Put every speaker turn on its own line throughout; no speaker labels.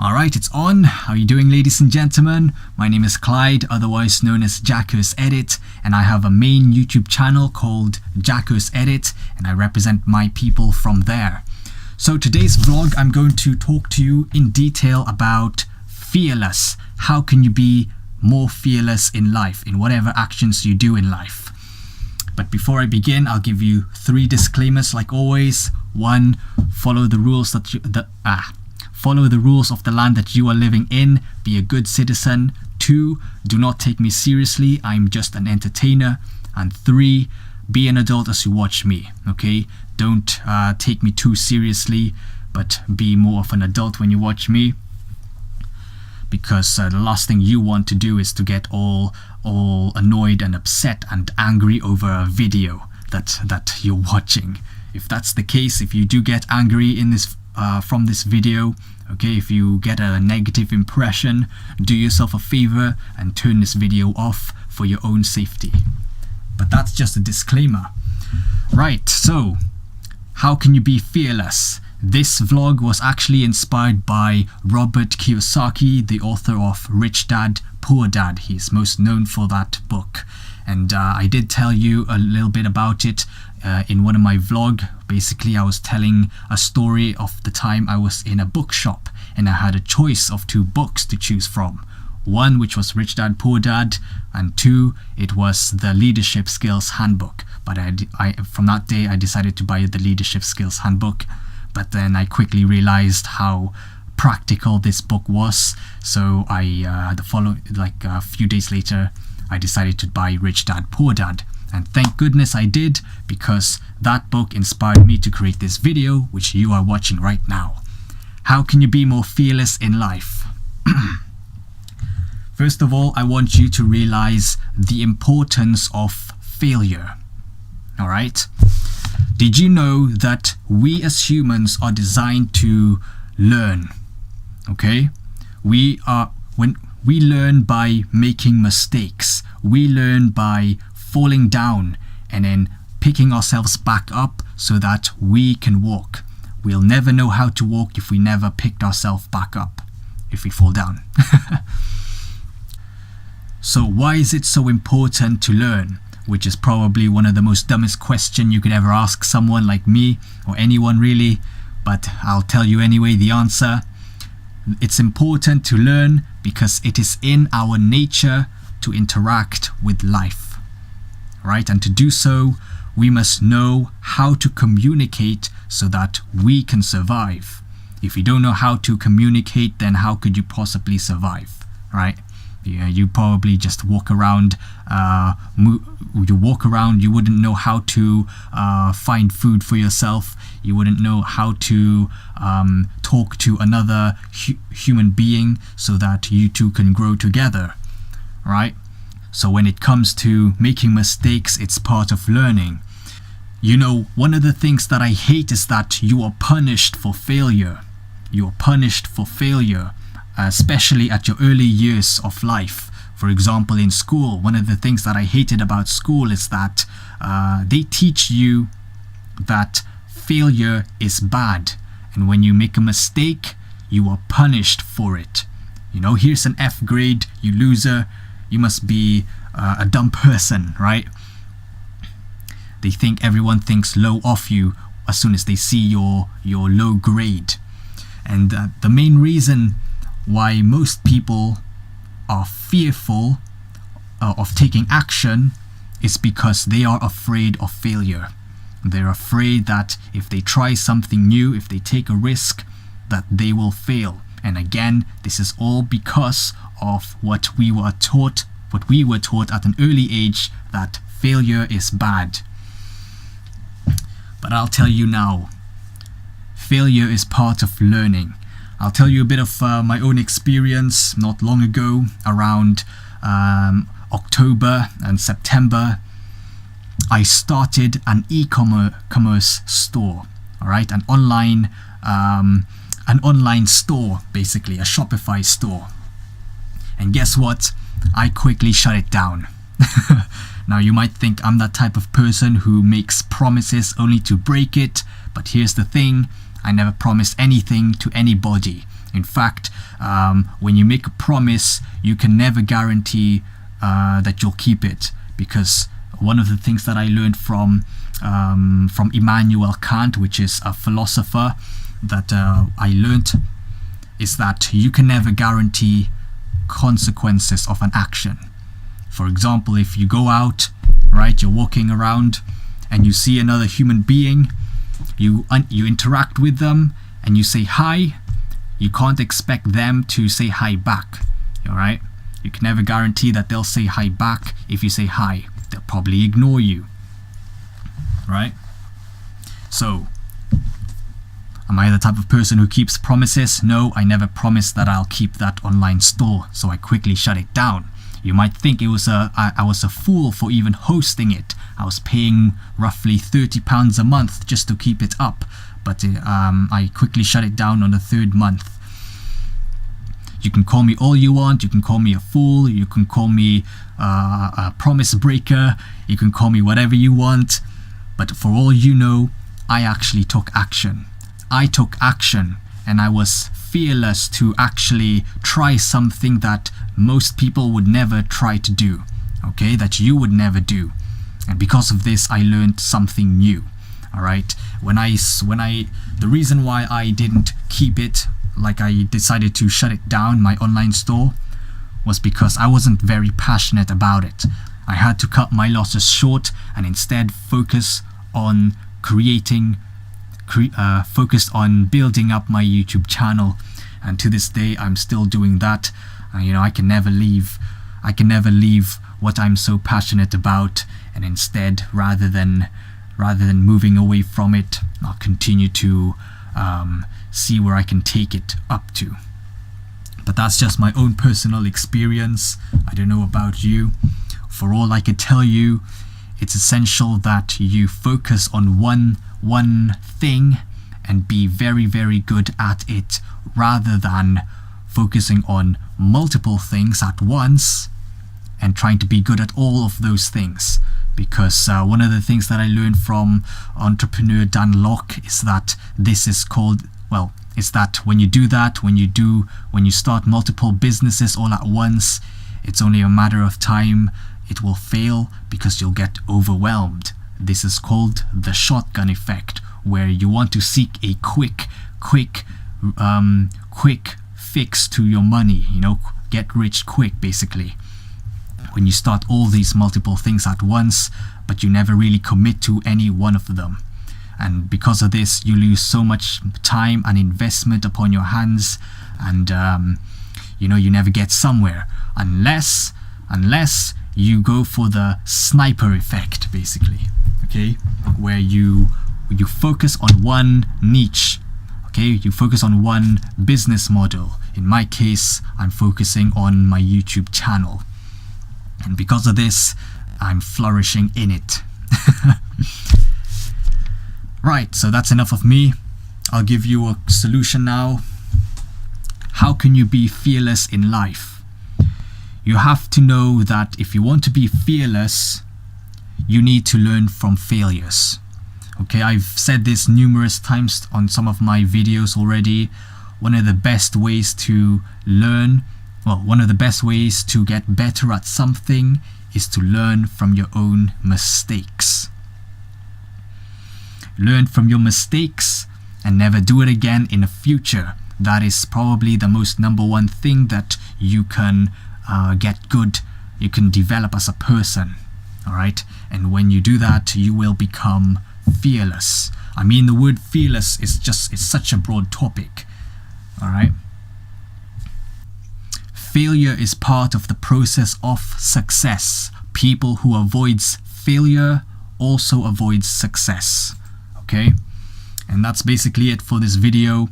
Alright, it's on. How are you doing, ladies and gentlemen? My name is Clyde, otherwise known as JackersEdit, and I have a main YouTube channel called JackersEdit, and I represent my people from there. So today's vlog, I'm going to talk to you in detail about fearless. How can you be more fearless in life, in whatever actions you do in life? But before I begin, I'll give you 3 disclaimers like always. 1, follow the rules Follow the rules of the land that you are living in. Be a good citizen. 2, do not take me seriously. I'm just an entertainer. And 3, be an adult as you watch me. Okay? Don't take me too seriously, but be more of an adult when you watch me. Because the last thing you want to do is to get all annoyed and upset and angry over a video that you're watching. If that's the case, if you do get angry in this from this video, okay, if you get a negative impression, do yourself a favor and turn this video off for your own safety. But that's just a disclaimer. Right, so how can you be fearless? This vlog was actually inspired by Robert Kiyosaki, the author of Rich Dad, Poor Dad. He's most known for that book. And I did tell you a little bit about it in one of my vlogs. Basically, I was telling a story of the time I was in a bookshop and I had a choice of 2 books to choose from. 1, which was Rich Dad, Poor Dad, and 2, it was the Leadership Skills Handbook. But from that day, I decided to buy the Leadership Skills Handbook. But then I quickly realized how practical this book was. So a few days later, I decided to buy Rich Dad, Poor Dad. And thank goodness I did, because that book inspired me to create this video, which you are watching right now. How can you be more fearless in life? First of all, I want you to realize the importance of failure. Alright? Did you know that we as humans are designed to learn? Okay? When we learn by making mistakes. We learn by falling down and then picking ourselves back up so that we can walk. We'll never know how to walk if we never picked ourselves back up, if we fall down. So why is it so important to learn? Which is probably one of the most dumbest questions you could ever ask someone like me, or anyone really, but I'll tell you anyway the answer. It's important to learn because it is in our nature to interact with life, right? And to do so, we must know how to communicate so that we can survive. If you don't know how to communicate, then how could you possibly survive, right? You probably just walk around, you wouldn't know how to find food for yourself. You wouldn't know how to talk to another human being so that you two can grow together, right? So when it comes to making mistakes, it's part of learning. You know, one of the things that I hate is that you are punished for failure. You are punished for failure, especially at your early years of life. For example, in school, one of the things that I hated about school is that they teach you that failure is bad, and when you make a mistake, you are punished for it. You know, here's an F grade, you loser, you must be a dumb person, right? They think everyone thinks low of you as soon as they see your low grade. And the main reason why most people are fearful of taking action is because they are afraid of failure. They're afraid that if they try something new, if they take a risk, that they will fail. And again, this is all because of what we were taught at an early age, that failure is bad. But I'll tell you now, failure is part of learning. I'll tell you a bit of my own experience. Not long ago, around October and September, I started an e-commerce store. All right, an online store, basically a Shopify store. And guess what? I quickly shut it down. Now you might think I'm that type of person who makes promises only to break it, but here's the thing, I never promised anything to anybody. In fact, when you make a promise, you can never guarantee that you'll keep it, because one of the things that I learned from Immanuel Kant, which is a philosopher that I learned, is that you can never guarantee consequences of an action. For example, if you go out, right, you're walking around and you see another human being, you interact with them and you say hi, you can't expect them to say hi back, all right? You can never guarantee that they'll say hi back. If you say hi, they'll probably ignore you, right? So, am I the type of person who keeps promises? No, I never promised that I'll keep that online store, so I quickly shut it down. You might think I was a fool for even hosting it. I was paying roughly £30 a month just to keep it up, but I quickly shut it down on the 3rd month. You can call me all you want, you can call me a fool, you can call me a promise breaker, you can call me whatever you want, but for all you know, I actually took action. I took action, and I was fearless to actually try something that most people would never try to do, okay, that you would never do. And because of this, I learned something new. All right, the reason why I didn't keep it, like I decided to shut it down, my online store, was because I wasn't very passionate about it. I had to cut my losses short and instead focus on focused on building up my YouTube channel. And to this day, I'm still doing that. I can never leave what I'm so passionate about, and instead, rather than moving away from it, I'll continue to see where I can take it up to. But that's just my own personal experience. I don't know about you. For all I could tell you, it's essential that you focus on one thing and be very, very good at it, rather than focusing on multiple things at once and trying to be good at all of those things. Because one of the things that I learned from entrepreneur Dan Locke is that when you do that, when you start multiple businesses all at once, it's only a matter of time it will fail because you'll get overwhelmed. This is called the shotgun effect, where you want to seek a quick fix to your money, get rich quick basically. When you start all these multiple things at once, but you never really commit to any one of them. And because of this, you lose so much time and investment upon your hands, and you never get somewhere unless you go for the sniper effect, basically, okay, where you focus on one niche, okay, you focus on one business model. In my case, I'm focusing on my YouTube channel, and because of this, I'm flourishing in it. Right, so that's enough of me. I'll give you a solution now. How can you be fearless in life? You have to know that if you want to be fearless, you need to learn from failures. Okay, I've said this numerous times on some of my videos already. One of the best ways to get better at something is to learn from your own mistakes. Learn from your mistakes and never do it again in the future. That is probably the most number one thing that you can you can develop as a person. All right, and when you do that, you will become fearless. I mean, the word fearless it's such a broad topic. All right, failure is part of the process of success. People who avoids failure also avoids success. Okay, and that's basically it for this video.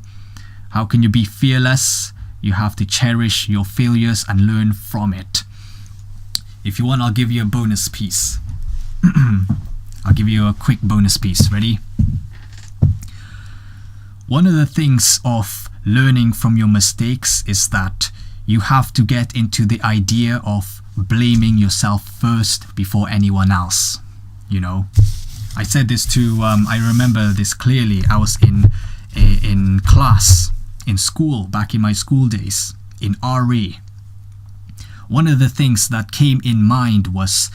How can you be fearless? You have to cherish your failures and learn from it. If you want, I'll give you a bonus piece. I'll give you a quick bonus piece. Ready? One of the things of learning from your mistakes is that you have to get into the idea of blaming yourself first before anyone else. I said this to I remember this clearly. I was in in school, back in my school days, in RE, one of the things that came in mind was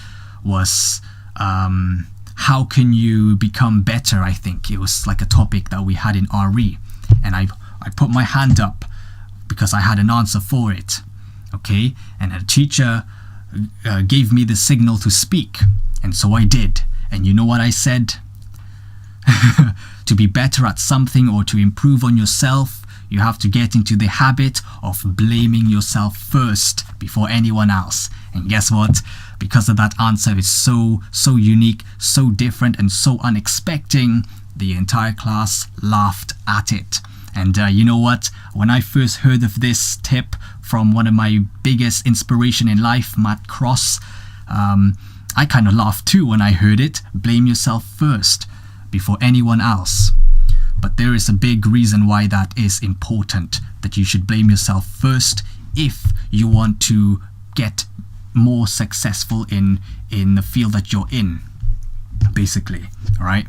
how can you become better. I think it was like a topic that we had in RE, and I put my hand up because I had an answer for it. Okay, and a teacher gave me the signal to speak, and so I did. And you know what I said? To be better at something or to improve on yourself, you have to get into the habit of blaming yourself first before anyone else. And guess what? Because of that answer is so unique, so different, and so unexpected, the entire class laughed at it. And you know what? When I first heard of this tip from one of my biggest inspiration in life, Matt Cross, I kind of laughed too when I heard it. Blame yourself first before anyone else. But there is a big reason why that is important, that you should blame yourself first if you want to get more successful in the field that you're in, basically. All right.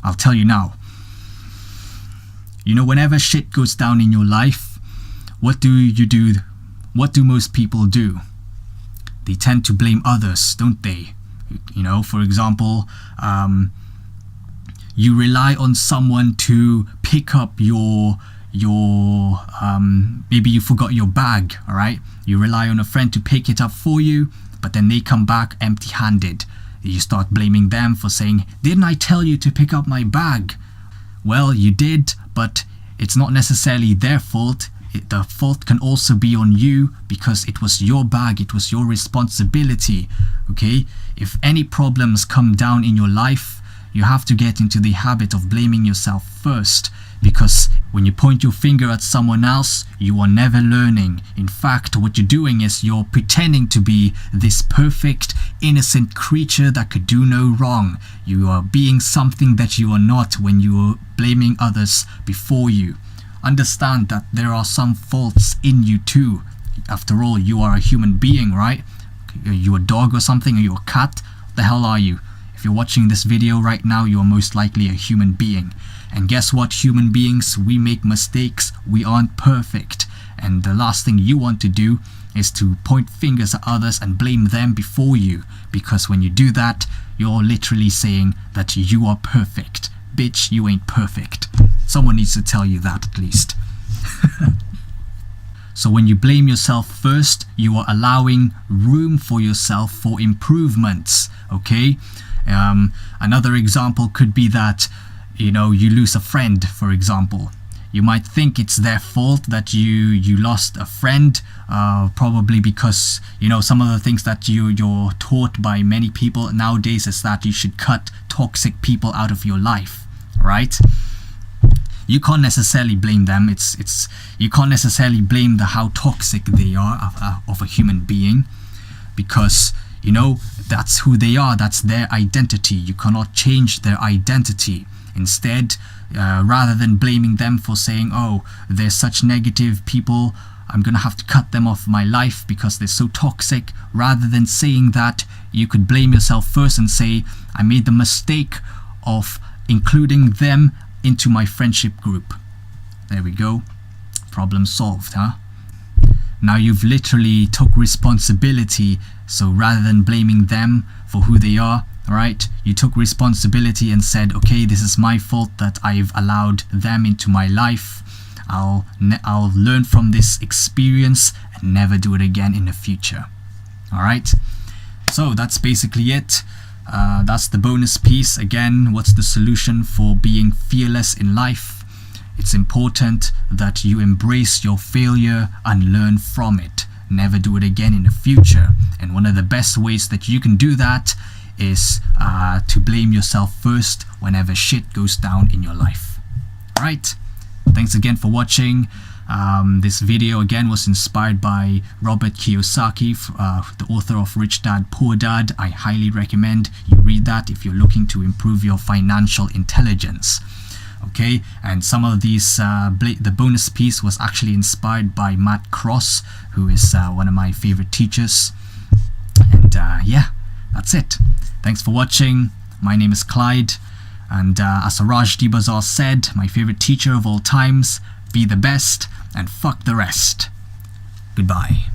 I'll tell you now. You know, whenever shit goes down in your life, what do you do? What do most people do? They tend to blame others, don't they? You know, for example, you rely on someone to pick up your maybe you forgot your bag, all right? You rely on a friend to pick it up for you, but then they come back empty-handed. You start blaming them for saying, "Didn't I tell you to pick up my bag?" Well, you did, but it's not necessarily their fault. The fault can also be on you because it was your bag, it was your responsibility, okay? If any problems come down in your life, you have to get into the habit of blaming yourself first, because when you point your finger at someone else, you are never learning. In fact, what you're doing is you're pretending to be this perfect, innocent creature that could do no wrong. You are being something that you are not when you are blaming others before you. Understand that there are some faults in you too. After all, you are a human being, right? Are you a dog or something? Are you a cat? What the hell are you? If you're watching this video right now, you are most likely a human being. And guess what, human beings? We make mistakes. We aren't perfect. And the last thing you want to do is to point fingers at others and blame them before you. Because when you do that, you're literally saying that you are perfect. Bitch, you ain't perfect. Someone needs to tell you that at least. So when you blame yourself first, you are allowing room for yourself for improvements, okay? Another example could be that, you know, you lose a friend, for example. You might think it's their fault that you lost a friend, probably because, you know, some of the things that you're taught by many people nowadays is that you should cut toxic people out of your life, right? You can't necessarily blame them. You can't necessarily blame how toxic they are of a human being, because, you know, that's who they are. That's their identity. You cannot change their identity. Instead, rather than blaming them for saying, "Oh, they're such negative people, I'm gonna have to cut them off my life because they're so toxic," rather than saying that, you could blame yourself first and say, "I made the mistake of including them into my friendship group." There we go. Problem solved, huh? Now you've literally took responsibility. So rather than blaming them for who they are, right, you took responsibility and said, "Okay, this is my fault that I've allowed them into my life. I'll learn from this experience and never do it again in the future." All right. So that's basically it. That's the bonus piece. Again, what's the solution for being fearless in life? It's important that you embrace your failure and learn from it. Never do it again in the future. And one of the best ways that you can do that is to blame yourself first whenever shit goes down in your life. Right? Thanks again for watching. This video again was inspired by Robert Kiyosaki, the author of Rich Dad Poor Dad. I highly recommend you read that if you're looking to improve your financial intelligence. Okay, and some of these, the bonus piece was actually inspired by Matt Cross, who is one of my favorite teachers. And yeah, that's it. Thanks for watching. My name is Clyde. And as Rajdi Bazaar said, my favorite teacher of all times, be the best and fuck the rest. Goodbye.